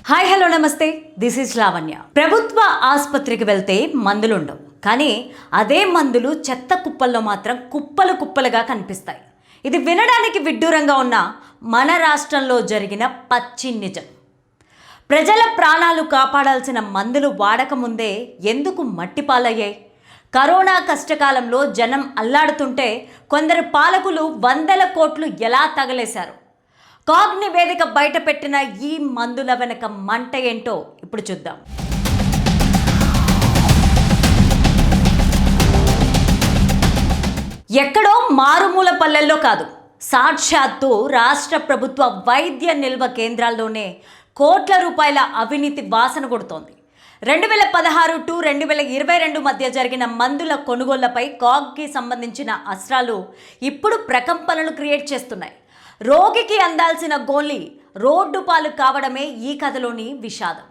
Hi hello నమస్తే, this is Lavanya. ప్రభుత్వ ఆసుపత్రికి వెళ్తే మందులుండవు, కానీ అదే మందులు చెత్త కుప్పల్లో మాత్రం కుప్పలు కుప్పలుగా కనిపిస్తాయి. ఇది వినడానికి విడ్డూరంగా ఉన్న మన రాష్ట్రంలో జరిగిన పచ్చి నిజం. ప్రజల ప్రాణాలు కాపాడాల్సిన మందులు వాడకముందే ఎందుకు మట్టిపాలయ్యాయి? కరోనా కష్టకాలంలో జనం అల్లాడుతుంటే కొందరు పాలకులు వందల కోట్లు ఎలా తగలేశారు? కాగ్ నివేదిక బయటపెట్టిన ఈ మందుల వెనక మంట ఏంటో ఇప్పుడు చూద్దాం. ఎక్కడో మారుమూల పల్లెల్లో కాదు, సాక్షాత్తు రాష్ట్ర ప్రభుత్వ వైద్య నిల్వ కేంద్రాల్లోనే కోట్ల రూపాయల అవినీతి వాసన కొడుతోంది. 2016 టు 2022 మధ్య జరిగిన మందుల కొనుగోళ్లపై కాగ్కి సంబంధించిన అస్త్రాలు ఇప్పుడు ప్రకంపనలు క్రియేట్ చేస్తున్నాయి. రోగికి అందాల్సిన గోళీ రోడ్డు పాలు కావడమే ఈ కథలోని విషాదం.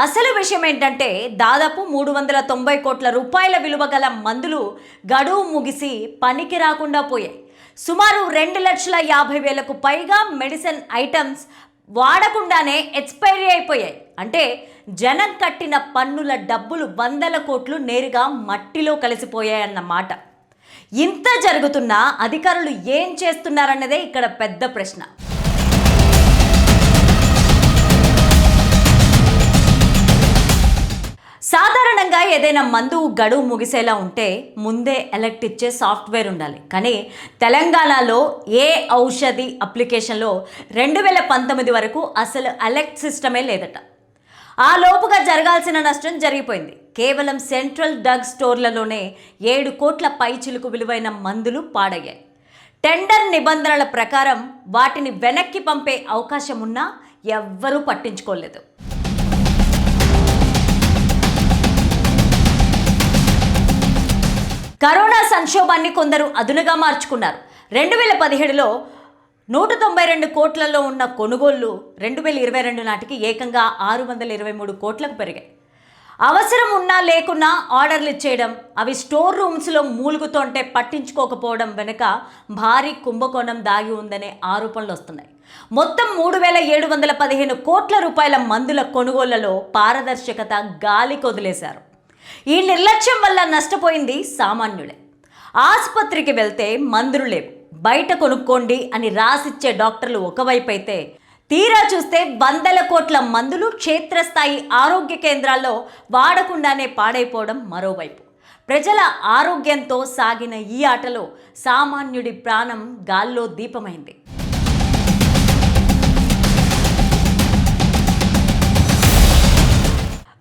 అసలు విషయం ఏంటంటే, దాదాపు 390 కోట్ల రూపాయల విలువ గల మందులు గడువు ముగిసి పనికి రాకుండా పోయాయి. సుమారు 2,50,000కు పైగా మెడిసిన్ ఐటమ్స్ వాడకుండానే ఎక్స్పైరీ అయిపోయాయి. అంటే జనం కట్టిన పన్నుల డబ్బులు వందల కోట్లు నేరుగా మట్టిలో కలిసిపోయాయన్నమాట. ఇంత జరుగుతున్నా అధికారులు ఏం చేస్తున్నారన్నదే ఇక్కడ పెద్ద ప్రశ్న. సాధారణంగా ఏదైనా మందు గడువు ముగిసేలా ఉంటే ముందే అలర్ట్ ఇచ్చే సాఫ్ట్వేర్ ఉండాలి. కానీ తెలంగాణలో ఏ ఔషధి అప్లికేషన్లో 2019 వరకు అసలు అలర్ట్ సిస్టమే లేదట. ఆ లోపుగా జరగాల్సిన నష్టం జరిగిపోయింది. కేవలం సెంట్రల్ డ్రగ్ స్టోర్లలోనే 7 కోట్ల పైచిలుకు విలువైన మందులు పాడయ్యాయి. టెండర్ నిబంధనల ప్రకారం వాటిని వెనక్కి పంపే అవకాశం ఉన్నా ఎవ్వరూ పట్టించుకోలేదు. కరోనా సంక్షోభాన్ని కొందరు అదునుగా మార్చుకున్నారు. 2017లో 192 కోట్లలో ఉన్న కొనుగోళ్లు 2022 నాటికి ఏకంగా 623 కోట్లకు పెరిగాయి. అవసరం ఉన్నా లేకున్నా ఆర్డర్లు ఇచ్చేయడం, అవి స్టోర్ రూమ్స్లో మూలుగుతుంటే పట్టించుకోకపోవడం వెనుక భారీ కుంభకోణం దాగి ఉందనే ఆరోపణలు వస్తున్నాయి. మొత్తం 3,715 కోట్ల రూపాయల మందుల కొనుగోళ్లలో పారదర్శకత గాలి కొదిలేశారు. ఈ నిర్లక్ష్యం వల్ల నష్టపోయింది సామాన్యులే. ఆసుపత్రికి వెళ్తే మందులు లేవు, బయట కొనుక్కోండి అని రాసిచ్చే డాక్టర్లు ఒకవైపు అయితే, తీరా చూస్తే వందల కోట్ల మందులు క్షేత్రస్థాయి ఆరోగ్య కేంద్రాల్లో వాడకుండానే పాడైపోవడం మరోవైపు. ప్రజల ఆరోగ్యంతో సాగిన ఈ ఆటలో సామాన్యుడి ప్రాణం గాల్లో దీపమైంది.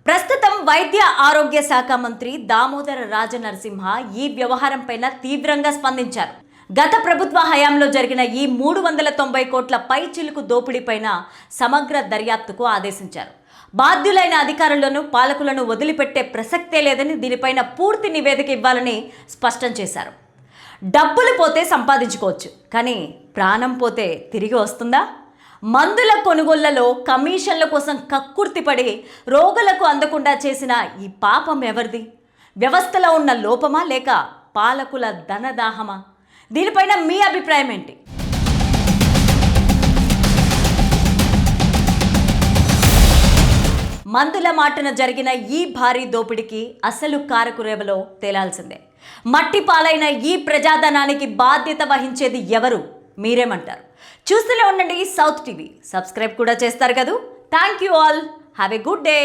ప్రస్తుతం వైద్య ఆరోగ్య శాఖ మంత్రి దామోదర రాజనరసింహ ఈ వ్యవహారం పైన తీవ్రంగా స్పందించారు. గత ప్రభుత్వ హయాంలో జరిగిన ఈ 390 కోట్ల పై చిలుకు దోపిడీపైన సమగ్ర దర్యాప్తుకు ఆదేశించారు. బాధ్యులైన అధికారులను, పాలకులను వదిలిపెట్టే ప్రసక్తే లేదని, దీనిపైన పూర్తి నివేదిక ఇవ్వాలని స్పష్టం చేశారు. డబ్బులు పోతే సంపాదించుకోవచ్చు, కానీ ప్రాణం పోతే తిరిగి వస్తుందా? మందుల కొనుగోళ్లలో కమిషన్ల కోసం కక్కుర్తిపడి రోగులకు అందకుండా చేసిన ఈ పాపం ఎవరిది? వ్యవస్థలో ఉన్న లోపమా, లేక పాలకుల ధనదాహమా? దీనిపైన మీ అభిప్రాయం ఏంటి? మందుల మాటన జరిగిన ఈ భారీ దోపిడీకి అసలు కారకురేవలో తేలాల్సిందే. మట్టి పాలైన ఈ ప్రజాధనానికి బాధ్యత వహించేది ఎవరు? మీరేమంటారు? చూస్తూనే ఉండండి సౌత్ టీవీ. సబ్స్క్రైబ్ కూడా చేస్తారు కదూ. Thank you all. Have a good day.